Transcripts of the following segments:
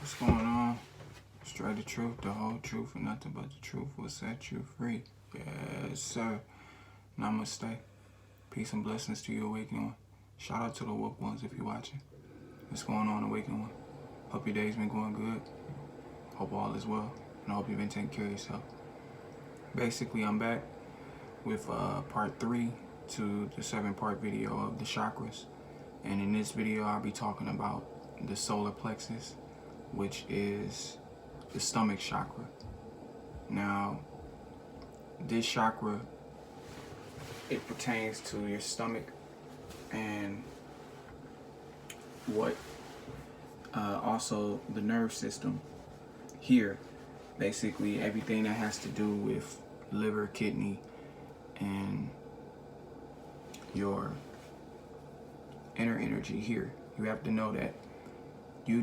What's going on? Straight the truth, the whole truth, and nothing but the truth will set you free. Yes, sir. Namaste. Peace and blessings to you, Awakening One. Shout out to the woke ones if you're watching. What's going on, Awakening One? Hope your day's been going good. Hope all is well. And I hope you've been taking care of yourself. Basically, I'm back with part 3 to the 7-part video of the chakras. And in this video, I'll be talking about the solar plexus, which is the stomach chakra. Now, this chakra, it pertains to your stomach and what also the nerve system here. Basically, everything that has to do with liver, kidney, and your inner energy here. You have to know that you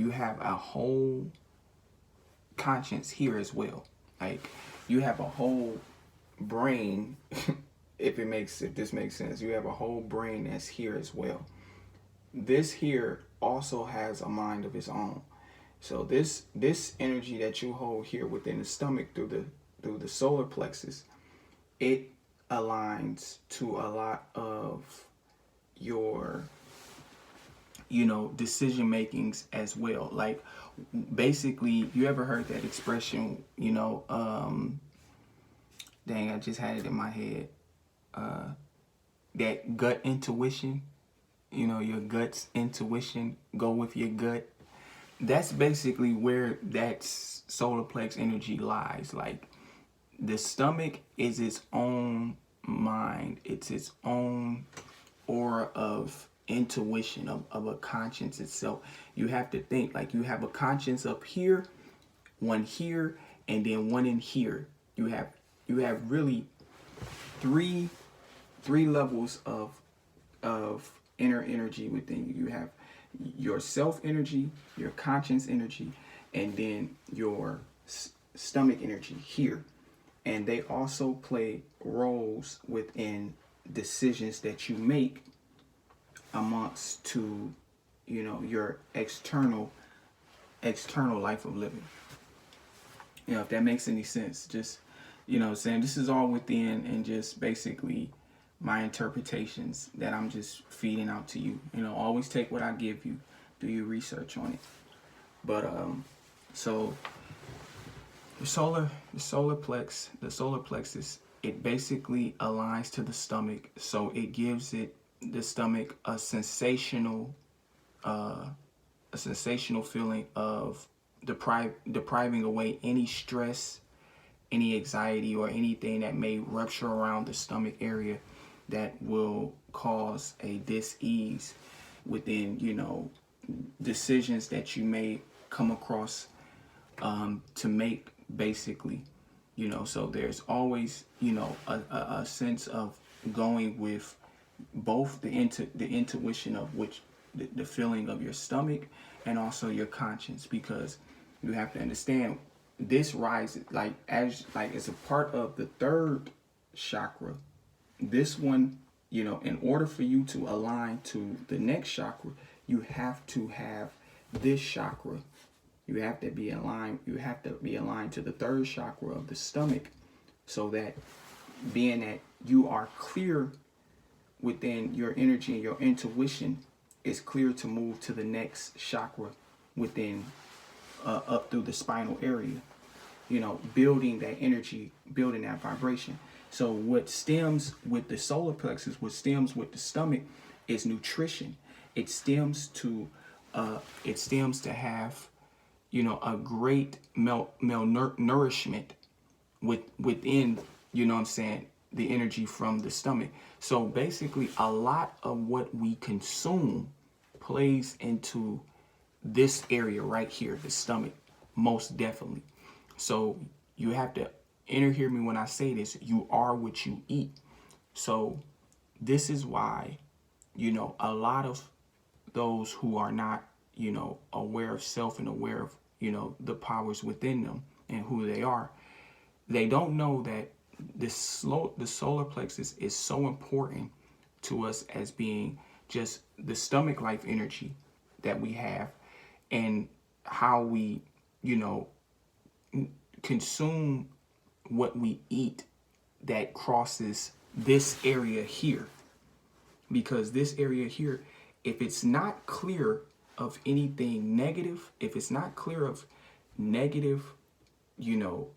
have a whole conscience here as well. Like, you have a whole brain if this makes sense. You have a whole brain that's here as well. This here also has a mind of its own. So this energy that you hold here within the stomach through the solar plexus, it aligns to a lot of your decision makings as well. Like, basically, you ever heard that expression, dang, I just had it in my head, that gut intuition, your gut's intuition, go with your gut. That's basically where that solar plex energy lies. Like, the stomach is its own mind. It's its own aura of intuition, of a conscience itself. You have to think like you have a conscience up here, one here, and then one in here. You have really three levels of inner energy within you. You have your self energy, your conscience energy, and then your stomach energy here. And they also play roles within decisions that you make amongst to your external life of living. If that makes any sense. Just saying, this is all within, and just basically my interpretations that I'm just feeding out to you. Always take what I give you, do your research on it. But so the solar plexus, it basically aligns to the stomach, so it gives the stomach a sensational feeling of depriving away any stress, any anxiety, or anything that may rupture around the stomach area that will cause a dis-ease within decisions that you may come across to make, basically. So there's always a sense of going with both the intuition of which the feeling of your stomach and also your conscience, because you have to understand this rises as a part of the third chakra. This one, in order for you to align to the next chakra, you have to have this chakra. You have to be aligned. You have to be aligned to the third chakra of the stomach, so that being that you are clear within your energy and your intuition is clear to move to the next chakra within up through the spinal area, building that energy, building that vibration. So what stems with the solar plexus, what stems with the stomach, is nutrition. It stems to have a great malnourishment within the energy from the stomach. So basically, a lot of what we consume plays into this area right here, the stomach, most definitely. So you have to hear me when I say this. You are what you eat. So this is why a lot of those who are not aware of self and aware of the powers within them and who they are, they don't know that the solar plexus is so important to us as being just the stomach life energy that we have and how we, you know, consume what we eat that crosses this area here. Because this area here, if it's not clear of anything negative, if it's not clear of negative, you know,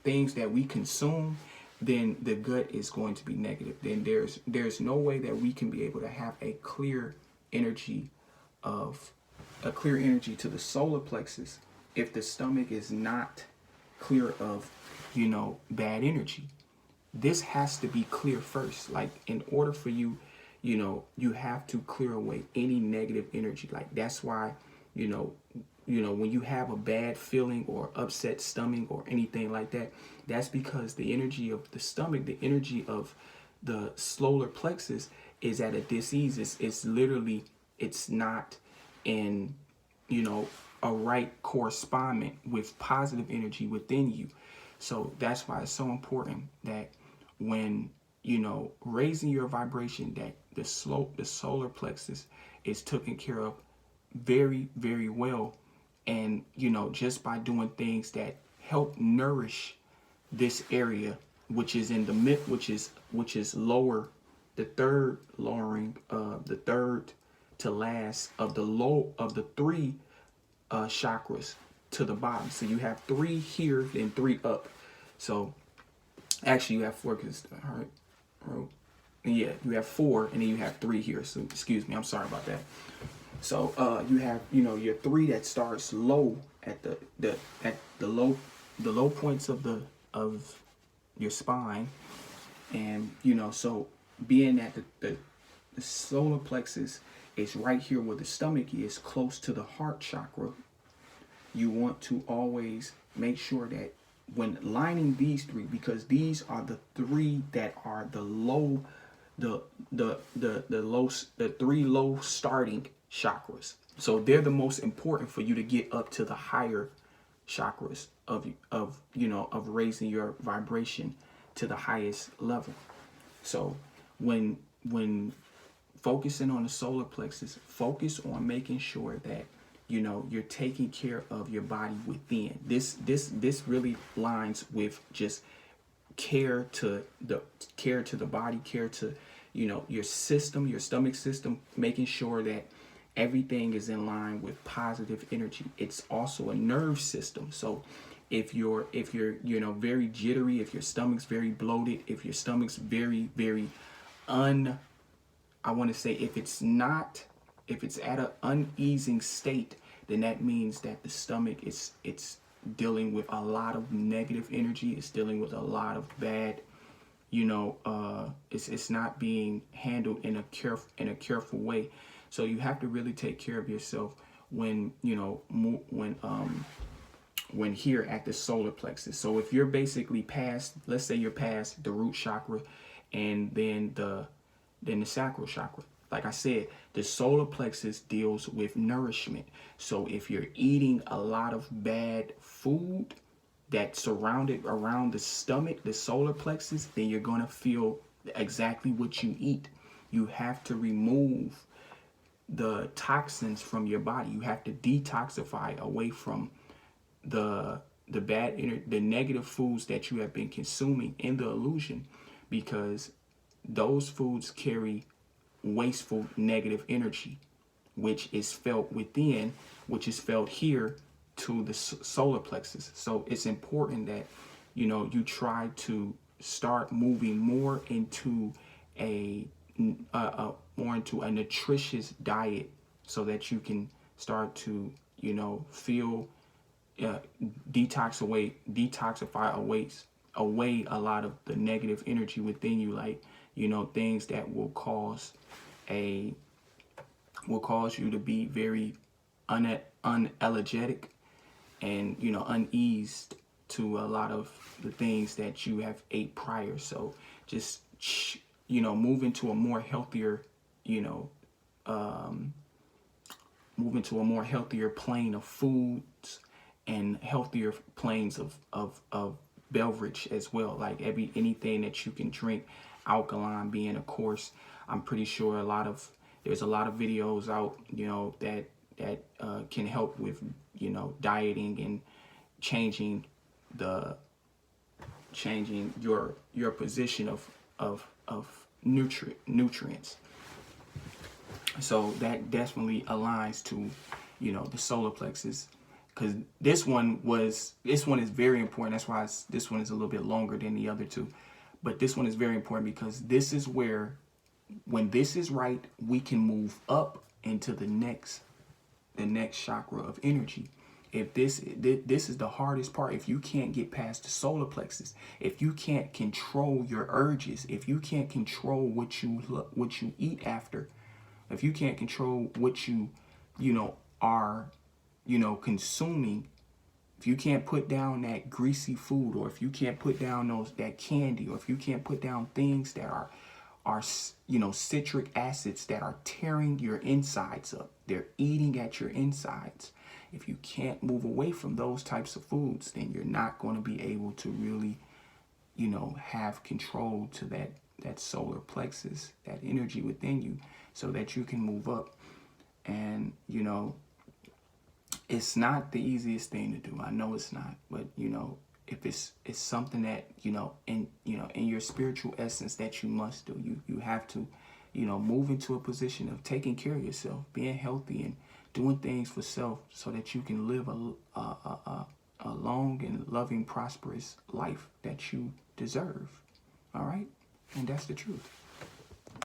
things that we consume, then the gut is going to be negative. Then there's no way that we can be able to have a clear energy to the solar plexus if the stomach is not clear of, you know, bad energy. This has to be clear first. Like, in order for you, you know, you have to clear away any negative energy. Like, that's why, you know, when you have a bad feeling or upset stomach or anything like that, that's because the energy of the stomach, the energy of the solar plexus is at a disease. It's literally, it's not in, you know, a right correspondent with positive energy within you. So that's why it's so important that when, you know, raising your vibration, that the solar plexus is taken care of very, very well. And, you know, just by doing things that help nourish this area, which is in the mid, which is lower, the third lowering, the third to last of the three chakras to the bottom. So you have 3 here, then 3 up. So actually you have 4, because, all right, yeah, you have 4, and then you have 3 here. So excuse me, I'm sorry about that. So you have, you know, your 3 that starts low at the low points of your spine. And, you know, so being that the solar plexus is right here where the stomach is, close to the heart chakra, you want to always make sure that when lining these 3, because these are the 3 that are the low, the 3 low starting chakras. So they're the most important for you to get up to the higher chakras of you know, of raising your vibration to the highest level. So when focusing on the solar plexus, focus on making sure that, you know, you're taking care of your body within. This really lines with just care to the body, care to, you know, your system, your stomach system, making sure that everything is in line with positive energy. It's also a nerve system. So if you're you know, very jittery, if your stomach's very bloated, if your stomach's very, very if it's at an uneasing state, then that means that the stomach it's dealing with a lot of negative energy. It's dealing with a lot of bad, you know, it's not being handled in a careful way. So you have to really take care of yourself when, you know, when here at the solar plexus. So if you're basically past, let's say you're past the root chakra and then the sacral chakra. Like I said, the solar plexus deals with nourishment. So if you're eating a lot of bad food that's surrounded around the stomach, the solar plexus, then you're going to feel exactly what you eat. You have to remove the toxins from your body. You have to detoxify away from the negative foods that you have been consuming in the illusion, because those foods carry wasteful negative energy, which is felt within, which is felt here to the solar plexus. So it's important that, you know, you try to start moving more into a nutritious diet, so that you can start to, you know, feel detoxify away a lot of the negative energy within you, like, you know, things that will cause you to be very unelegetic and, you know, uneased to a lot of the things that you have ate prior. So just, you know, move into a more healthier, you know, plane of foods and healthier planes of beverage as well. Like anything that you can drink, alkaline being, of course. I'm pretty sure there's a lot of videos out, you know, that can help with, dieting and changing your position of nutrients. So that definitely aligns to, the solar plexus, because this one is very important. That's why this one is a little bit longer than the other two, but this one is very important because this is where, when this is right, we can move up into the next chakra of energy. If this is the hardest part, if you can't get past the solar plexus, if you can't control your urges, if you can't control what you eat after, if you can't control what you are consuming, if you can't put down that greasy food, or if you can't put down that candy, or if you can't put down things that are citric acids that are tearing your insides up, they're eating at your insides. If you can't move away from those types of foods, then you're not going to be able to really, have control to that solar plexus, that energy within you, so that you can move up. And, it's not the easiest thing to do. I know it's not, but, if it's something that, in your spiritual essence that you must do, you have to, move into a position of taking care of yourself, being healthy, and doing things for self, so that you can live a long and loving, prosperous life that you deserve. All right? And that's the truth.